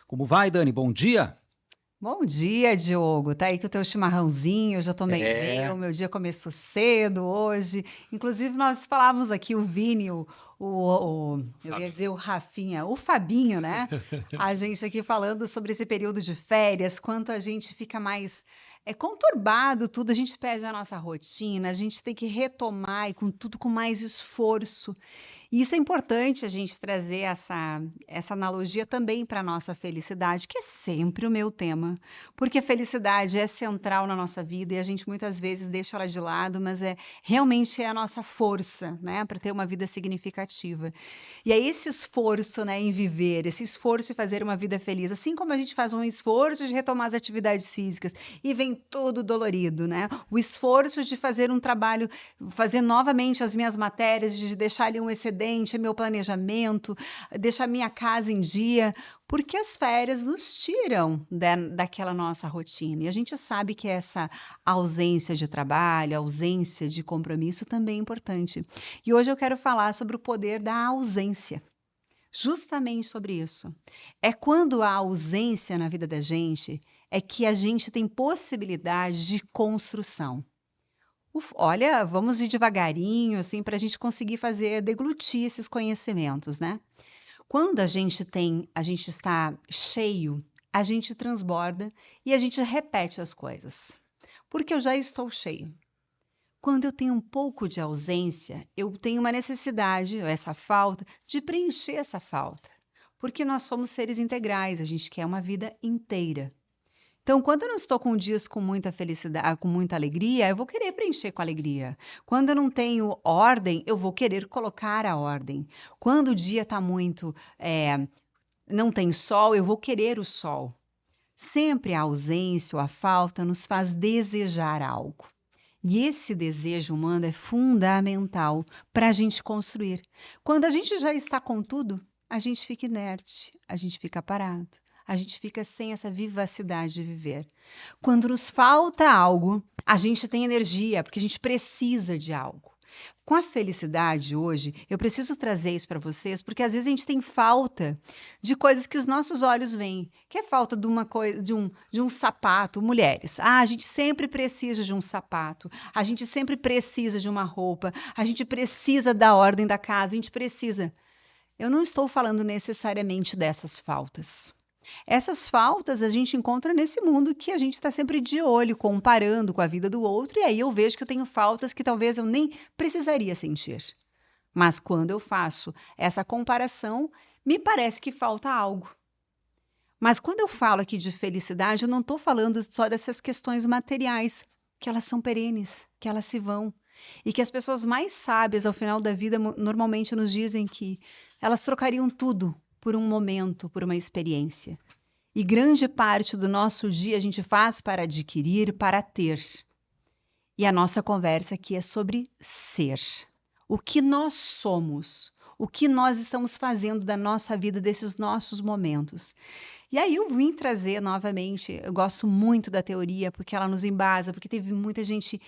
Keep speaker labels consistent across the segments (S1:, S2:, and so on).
S1: Como vai, Dani? Bom dia.
S2: Bom dia, Diogo. Tá aí com o teu chimarrãozinho, eu já tomei o meu,
S1: É,
S2: meu dia começou cedo hoje. Inclusive, nós falávamos aqui, o Vini, eu ia
S1: Fábio.
S2: dizer o Rafinha, o Fabinho, né? A gente aqui falando sobre esse período de férias, quanto a gente fica mais conturbado, tudo, a gente perde a nossa rotina, a gente tem que retomar e com tudo com mais esforço. E isso é importante a gente trazer essa analogia também para a nossa felicidade, que é sempre o meu tema, porque a felicidade é central na nossa vida e a gente muitas vezes deixa ela de lado, mas realmente é a nossa força, né, para ter uma vida significativa. E é esse esforço, né, em viver, esse esforço em fazer uma vida feliz, assim como a gente faz um esforço de retomar as atividades físicas e vem todo dolorido, né? O esforço de fazer um trabalho, fazer novamente as minhas matérias, de deixar ali um excedente, meu planejamento, deixar minha casa em dia, porque as férias nos tiram daquela nossa rotina. E a gente sabe que essa ausência de trabalho, ausência de compromisso também é importante. E hoje eu quero falar sobre o poder da ausência. Justamente sobre isso. É quando há ausência na vida da gente, é que a gente tem possibilidade de construção. Olha, vamos ir devagarinho, assim, para a gente conseguir fazer, deglutir esses conhecimentos, né? Quando a gente está cheio, a gente transborda e a gente repete as coisas. Porque eu já estou cheio. Quando eu tenho um pouco de ausência, eu tenho uma necessidade, essa falta, de preencher essa falta. Porque nós somos seres integrais, a gente quer uma vida inteira. Então, quando eu não estou com dias com muita felicidade, com muita alegria, eu vou querer preencher com alegria. Quando eu não tenho ordem, eu vou querer colocar a ordem. Quando o dia está muito, não tem sol, eu vou querer o sol. Sempre a ausência ou a falta nos faz desejar algo. E esse desejo humano é fundamental para a gente construir. Quando a gente já está com tudo, a gente fica inerte, a gente fica parado, a gente fica sem essa vivacidade de viver. Quando nos falta algo, a gente tem energia, porque a gente precisa de algo. Com a felicidade hoje, eu preciso trazer isso para vocês, porque às vezes a gente tem falta de coisas que os nossos olhos veem, que é falta de uma coisa, de um sapato, mulheres. Ah, a gente sempre precisa de um sapato, a gente sempre precisa de uma roupa, a gente precisa da ordem da casa, a gente precisa. Eu não estou falando necessariamente dessas faltas. Essas faltas a gente encontra nesse mundo que a gente está sempre de olho, comparando com a vida do outro, e aí eu vejo que eu tenho faltas que talvez eu nem precisaria sentir. Mas quando eu faço essa comparação, me parece que falta algo. Mas quando eu falo aqui de felicidade, eu não estou falando só dessas questões materiais, que elas são perenes, que elas se vão. E que as pessoas mais sábias ao final da vida normalmente nos dizem que elas trocariam tudo por um momento, por uma experiência. E grande parte do nosso dia a gente faz para adquirir, para ter. E a nossa conversa aqui é sobre ser. O que nós somos, o que nós estamos fazendo da nossa vida, desses nossos momentos. E aí eu vim trazer novamente, eu gosto muito da teoria, porque ela nos embasa, porque teve muita gente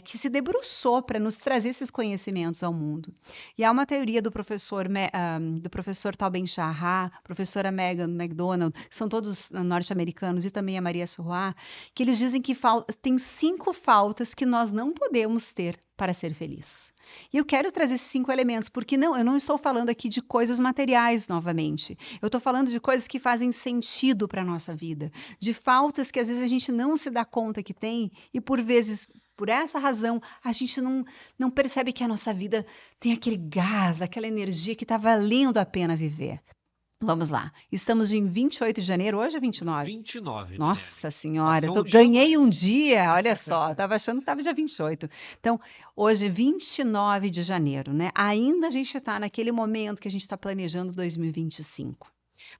S2: que se debruçou para nos trazer esses conhecimentos ao mundo. E há uma teoria do professor Tal Ben-Shahar, professora Megan McDonald, que são todos norte-americanos, e também a Maria Surroat, que eles dizem que tem 5 faltas que nós não podemos ter para ser feliz. E eu quero trazer esses 5 elementos, porque não, eu não estou falando aqui de coisas materiais novamente. Eu estou falando de coisas que fazem sentido para a nossa vida, de faltas que às vezes a gente não se dá conta que tem, e por vezes, por essa razão, a gente não percebe que a nossa vida tem aquele gás, aquela energia que está valendo a pena viver. Vamos lá, estamos em 28 de janeiro, hoje é 29.
S1: 29, Daniele.
S2: Nossa senhora,
S1: Passou um dia a
S2: ganhei um
S1: mais.
S2: dia, olha só, estava achando que estava dia 28. Então, hoje é 29 de janeiro, né? Ainda a gente está naquele momento que a gente está planejando 2025.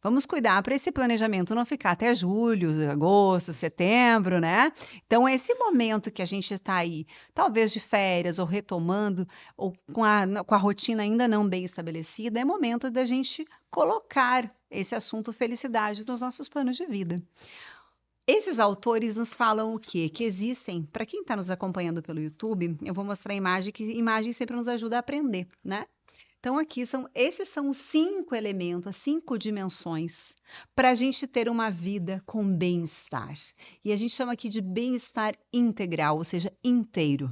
S2: Vamos cuidar para esse planejamento não ficar até julho, agosto, setembro, né? Então, esse momento que a gente está aí, talvez de férias ou retomando, ou com a rotina ainda não bem estabelecida, é momento da gente colocar esse assunto felicidade nos nossos planos de vida. Esses autores nos falam o quê? Que existem, para quem está nos acompanhando pelo YouTube, eu vou mostrar a imagem, que imagem sempre nos ajuda a aprender, né? Então, esses são os 5 elementos, as 5 dimensões, para a gente ter uma vida com bem-estar. E a gente chama aqui de bem-estar integral, ou seja, inteiro.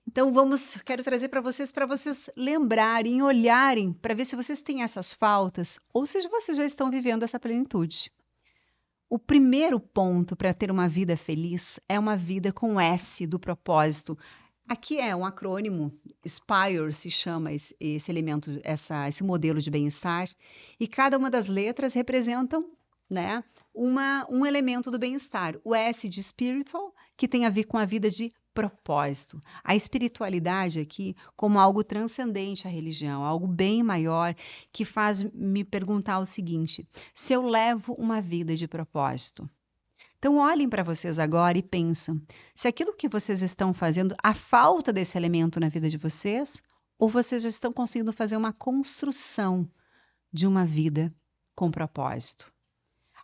S2: Então, quero trazer para vocês lembrarem, olharem, para ver se vocês têm essas faltas, ou se vocês já estão vivendo essa plenitude. O primeiro ponto para ter uma vida feliz é uma vida com S do propósito. Aqui é um acrônimo, SPIRE se chama esse elemento, esse modelo de bem-estar, e cada uma das letras representam, né, um elemento do bem-estar. O S de spiritual, que tem a ver com a vida de propósito. A espiritualidade aqui como algo transcendente à religião, algo bem maior, que faz me perguntar o seguinte: se eu levo uma vida de propósito? Então, olhem para vocês agora e pensam se aquilo que vocês estão fazendo, a falta desse elemento na vida de vocês, ou vocês já estão conseguindo fazer uma construção de uma vida com propósito.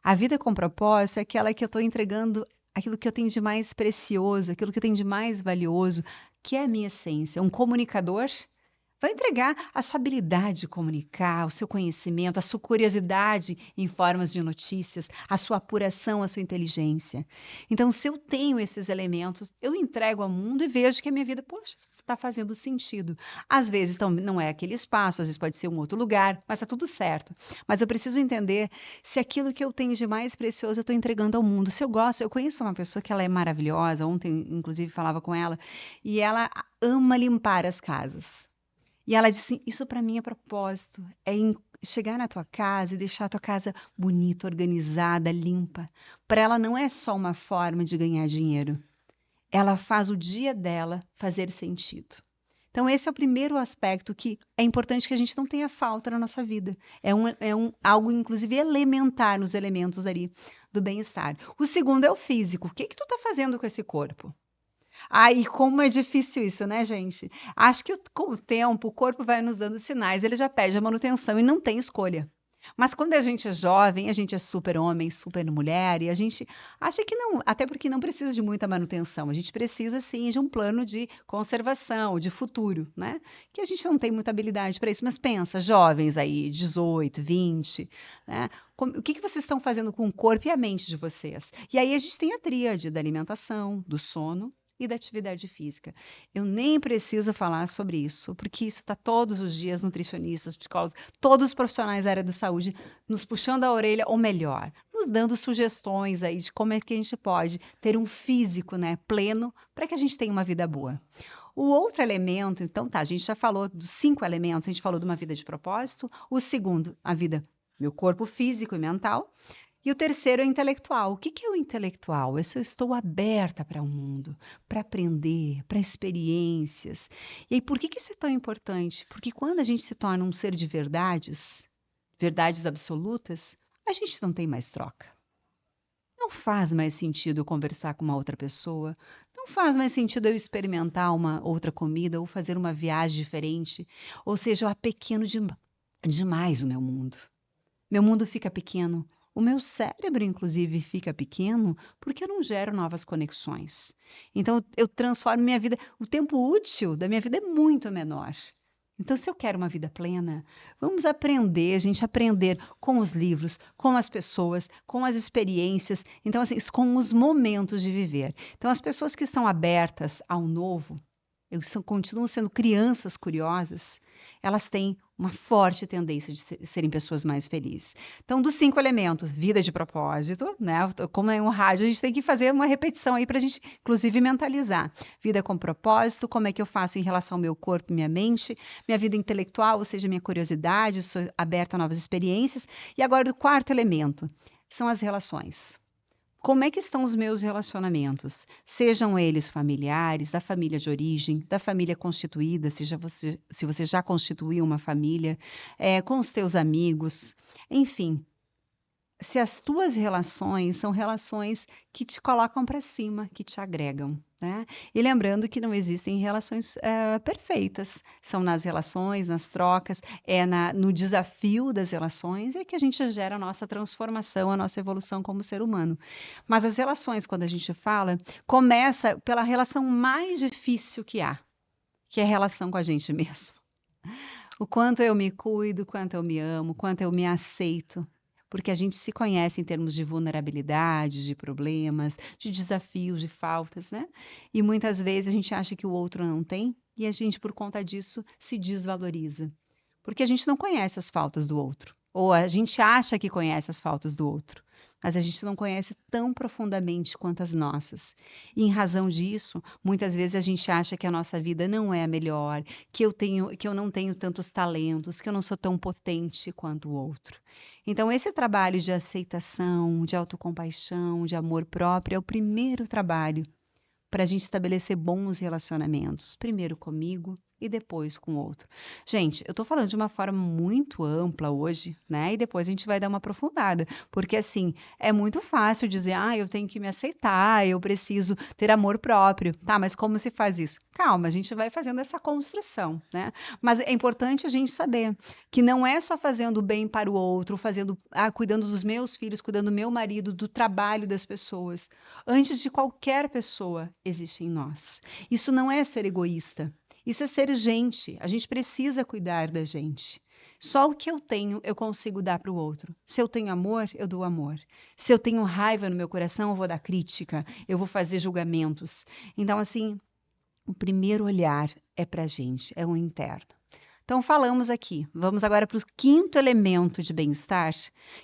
S2: A vida com propósito é aquela que eu estou entregando aquilo que eu tenho de mais precioso, aquilo que eu tenho de mais valioso, que é a minha essência. Um comunicador vai entregar a sua habilidade de comunicar, o seu conhecimento, a sua curiosidade em formas de notícias, a sua apuração, a sua inteligência. Então, se eu tenho esses elementos, eu entrego ao mundo e vejo que a minha vida, poxa, está fazendo sentido. Às vezes não é aquele espaço, às vezes pode ser um outro lugar, mas está tudo certo. Mas eu preciso entender se aquilo que eu tenho de mais precioso eu estou entregando ao mundo. Se eu gosto, eu conheço uma pessoa que ela é maravilhosa, ontem inclusive falava com ela, e ela ama limpar as casas. E ela disse assim, isso para mim é propósito, chegar na tua casa e deixar a tua casa bonita, organizada, limpa. Para ela não é só uma forma de ganhar dinheiro. Ela faz o dia dela fazer sentido. Então esse é o primeiro aspecto que é importante que a gente não tenha falta na nossa vida. É algo, inclusive, elementar nos elementos ali do bem-estar. O segundo é o físico. O que tu tá fazendo com esse corpo? E como é difícil isso, né, gente? Acho que com o tempo o corpo vai nos dando sinais, ele já pede a manutenção e não tem escolha. Mas quando a gente é jovem, a gente é super homem, super mulher, e a gente acha que não, até porque não precisa de muita manutenção, a gente precisa sim de um plano de conservação, de futuro, né? Que a gente não tem muita habilidade para isso, mas pensa, jovens aí, 18, 20, né? O que vocês estão fazendo com o corpo e a mente de vocês? E aí a gente tem a tríade da alimentação, do sono e da atividade física. Eu nem preciso falar sobre isso, porque isso está todos os dias, nutricionistas, psicólogos, todos os profissionais da área da saúde nos puxando a orelha, ou melhor, nos dando sugestões aí de como é que a gente pode ter um físico, né, pleno, para que a gente tenha uma vida boa. O outro elemento, então a gente já falou dos 5 elementos, a gente falou de uma vida de propósito, o segundo, a vida, meu corpo físico e mental, e o terceiro é o intelectual. O que é o intelectual? É se eu estou aberta para o mundo, para aprender, para experiências. E aí, por que isso é tão importante? Porque quando a gente se torna um ser de verdades, verdades absolutas, a gente não tem mais troca. Não faz mais sentido eu conversar com uma outra pessoa, não faz mais sentido eu experimentar uma outra comida ou fazer uma viagem diferente, ou seja, eu apequeno demais o meu mundo. Meu mundo fica pequeno. O meu cérebro, inclusive, fica pequeno porque eu não gero novas conexões. Então, eu transformo minha vida, o tempo útil da minha vida é muito menor. Então, se eu quero uma vida plena, vamos aprender, a gente aprender com os livros, com as pessoas, com as experiências, então, assim, com os momentos de viver. Então, as pessoas que estão abertas ao novo, continuam sendo crianças curiosas, elas têm uma forte tendência de serem pessoas mais felizes. Então, dos 5 elementos, vida de propósito, né? Como é um rádio, a gente tem que fazer uma repetição aí para a gente, inclusive, mentalizar. Vida com propósito, como é que eu faço em relação ao meu corpo e minha mente, minha vida intelectual, ou seja, minha curiosidade, sou aberta a novas experiências. E agora, o quarto elemento, são as relações. Como é que estão os meus relacionamentos? Sejam eles familiares, da família de origem, da família constituída, se você já constituiu uma família, com os teus amigos, enfim. Se as tuas relações são relações que te colocam para cima, que te agregam, né? E lembrando que não existem relações perfeitas. São nas relações, nas trocas, no desafio das relações é que a gente gera a nossa transformação, a nossa evolução como ser humano. Mas as relações, quando a gente fala, começa pela relação mais difícil que há, que é a relação com a gente mesmo. O quanto eu me cuido, o quanto eu me amo, o quanto eu me aceito. Porque a gente se conhece em termos de vulnerabilidade, de problemas, de desafios, de faltas, né? E muitas vezes a gente acha que o outro não tem e a gente, por conta disso, se desvaloriza. Porque a gente não conhece as faltas do outro. Ou a gente acha que conhece as faltas do outro, mas a gente não conhece tão profundamente quanto as nossas. E em razão disso, muitas vezes a gente acha que a nossa vida não é a melhor, que eu não tenho tantos talentos, que eu não sou tão potente quanto o outro. Então, esse trabalho de aceitação, de autocompaixão, de amor próprio é o primeiro trabalho para a gente estabelecer bons relacionamentos, primeiro comigo e depois com o outro. Gente, eu estou falando de uma forma muito ampla hoje, né? E depois a gente vai dar uma aprofundada, porque assim, é muito fácil dizer, eu tenho que me aceitar, eu preciso ter amor próprio. Tá, mas como se faz isso? Calma, a gente vai fazendo essa construção, né? Mas é importante a gente saber que não é só fazendo o bem para o outro, cuidando dos meus filhos, cuidando do meu marido, do trabalho das pessoas. Antes de qualquer pessoa, existe em nós. Isso não é ser egoísta. Isso é ser gente. A gente precisa cuidar da gente. Só o que eu tenho, eu consigo dar para o outro. Se eu tenho amor, eu dou amor. Se eu tenho raiva no meu coração, eu vou dar crítica, eu vou fazer julgamentos. Então, assim, o primeiro olhar é para a gente, é o interno. Então, falamos aqui. Vamos agora para o quinto elemento de bem-estar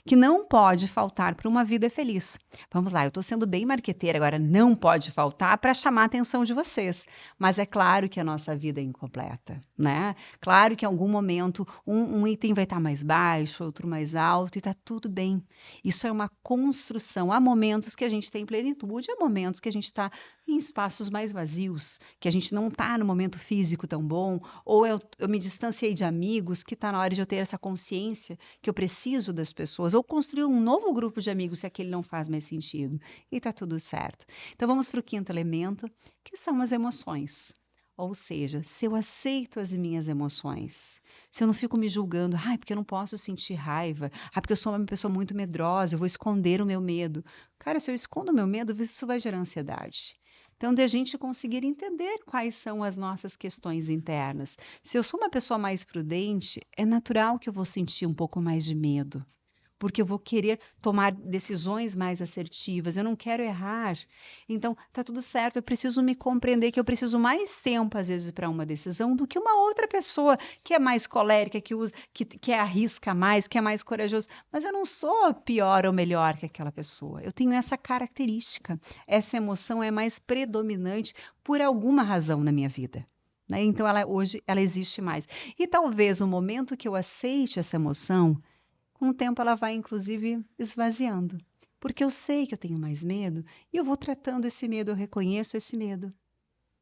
S2: que não pode faltar para uma vida feliz. Vamos lá, eu estou sendo bem marqueteira agora, não pode faltar para chamar a atenção de vocês. Mas é claro que a nossa vida é incompleta, né? Claro que em algum momento um item vai estar mais baixo, outro mais alto e está tudo bem. Isso é uma construção. Há momentos que a gente tem plenitude, há momentos que a gente está em espaços mais vazios, que a gente não está no momento físico tão bom, ou eu me distanciei de amigos, que está na hora de eu ter essa consciência que eu preciso das pessoas, ou construir um novo grupo de amigos se aquele não faz mais sentido. E está tudo certo. Então vamos para o quinto elemento, que são as emoções. Ou seja, se eu aceito as minhas emoções, se eu não fico me julgando, porque eu não posso sentir raiva, porque eu sou uma pessoa muito medrosa, eu vou esconder o meu medo. Cara, se eu escondo o meu medo, isso vai gerar ansiedade. Então, de a gente conseguir entender quais são as nossas questões internas. Se eu sou uma pessoa mais prudente, é natural que eu vou sentir um pouco mais de medo, porque eu vou querer tomar decisões mais assertivas, eu não quero errar. Então, tá tudo certo, eu preciso me compreender que eu preciso mais tempo, às vezes, para uma decisão do que uma outra pessoa que é mais colérica, que arrisca mais, que é mais corajoso. Mas eu não sou pior ou melhor que aquela pessoa. Eu tenho essa característica. Essa emoção é mais predominante por alguma razão na minha vida. Né? Então, hoje, ela existe mais. E talvez no momento que eu aceite essa emoção, com o tempo ela vai, inclusive, esvaziando. Porque eu sei que eu tenho mais medo e eu vou tratando esse medo, eu reconheço esse medo.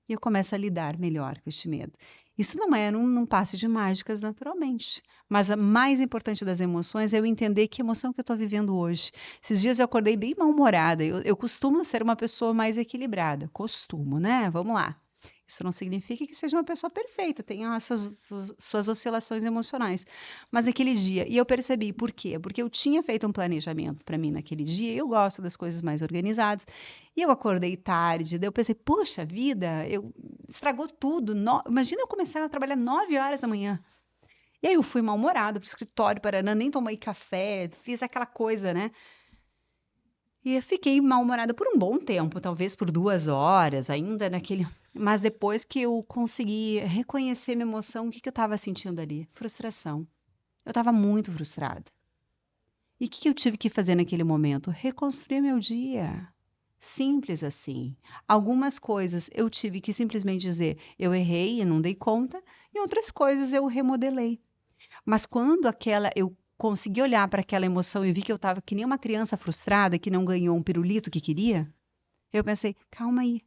S2: E eu começo a lidar melhor com este medo. Isso não é num passe de mágicas, naturalmente. Mas a mais importante das emoções é eu entender que emoção que eu estou vivendo hoje. Esses dias eu acordei bem mal-humorada. Eu costumo ser uma pessoa mais equilibrada. Costumo, né? Vamos lá. Isso não significa que seja uma pessoa perfeita, tenha as suas oscilações emocionais. Mas naquele dia, e eu percebi por quê? Porque eu tinha feito um planejamento para mim naquele dia, eu gosto das coisas mais organizadas, e eu acordei tarde, daí eu pensei, poxa vida, estragou tudo. Imagina eu começar a trabalhar 9 horas da manhã. E aí eu fui mal-humorada pro escritório, nem tomei café, fiz aquela coisa, né? E eu fiquei mal-humorada por um bom tempo, talvez por 2 horas, ainda naquele. Mas depois que eu consegui reconhecer minha emoção, o que eu estava sentindo ali? Frustração. Eu estava muito frustrada. E o que eu tive que fazer naquele momento? Reconstruir meu dia. Simples assim. Algumas coisas eu tive que simplesmente dizer, eu errei e não dei conta, e outras coisas eu remodelei. Mas quando eu consegui olhar para aquela emoção e vi que eu estava que nem uma criança frustrada que não ganhou um pirulito que queria, eu pensei, calma aí.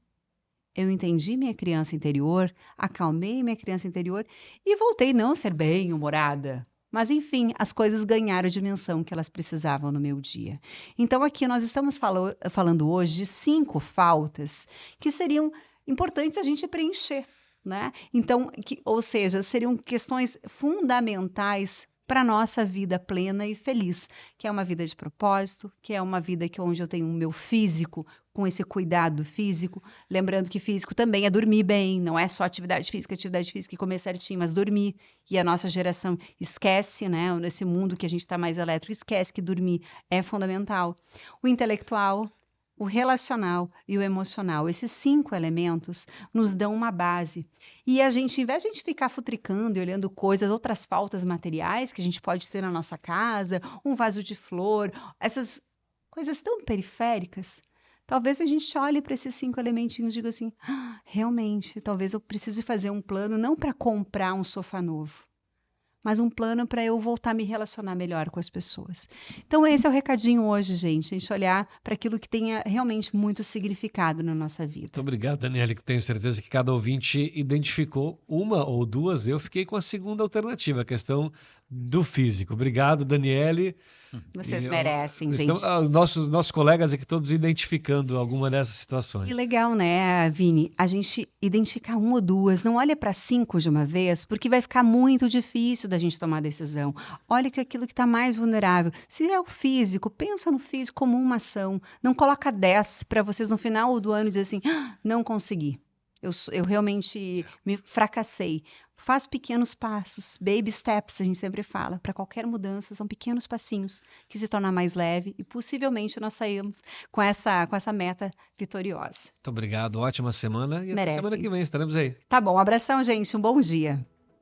S2: Eu entendi minha criança interior, acalmei minha criança interior e voltei não a ser bem-humorada. Mas, enfim, as coisas ganharam a dimensão que elas precisavam no meu dia. Então, aqui nós estamos falando hoje de 5 faltas que seriam importantes a gente preencher, né? Então, ou seja, seriam questões fundamentais para a nossa vida plena e feliz, que é uma vida de propósito, que é uma vida onde eu tenho o meu físico, com esse cuidado físico, lembrando que físico também é dormir bem, não é só atividade física e comer certinho, mas dormir. E a nossa geração esquece, né? Nesse mundo que a gente está mais elétrico, esquece que dormir é fundamental. O intelectual, o relacional e o emocional. Esses 5 elementos nos dão uma base. E a gente, em vez de a gente ficar futricando e olhando coisas, outras faltas materiais que a gente pode ter na nossa casa, um vaso de flor, essas coisas tão periféricas, talvez a gente olhe para esses 5 elementinhos e diga assim, realmente, talvez eu precise fazer um plano não para comprar um sofá novo, mas um plano para eu voltar a me relacionar melhor com as pessoas. Então, esse é o recadinho hoje, gente. A gente olhar para aquilo que tenha realmente muito significado na nossa vida.
S3: Muito obrigado, Daniele, que tenho certeza que cada ouvinte identificou uma ou duas. Eu fiquei com a segunda alternativa, a questão do físico. Obrigado, Daniele.
S2: Vocês merecem, gente.
S3: Nossos colegas aqui todos identificando alguma dessas situações.
S2: Que legal, né, Vini? A gente identificar uma ou duas, não olha para 5 de uma vez, porque vai ficar muito difícil da gente tomar decisão. Olha que aquilo que está mais vulnerável. Se é o físico, pensa no físico como uma ação. Não coloca 10 para vocês no final do ano dizer assim, não consegui. Eu realmente me fracassei. Faz pequenos passos, baby steps, a gente sempre fala. Para qualquer mudança, são pequenos passinhos que se tornam mais leve e possivelmente nós saímos com essa meta vitoriosa.
S3: Muito obrigado, ótima semana e até semana que vem estaremos aí.
S2: Tá bom, um abração, gente, um bom dia.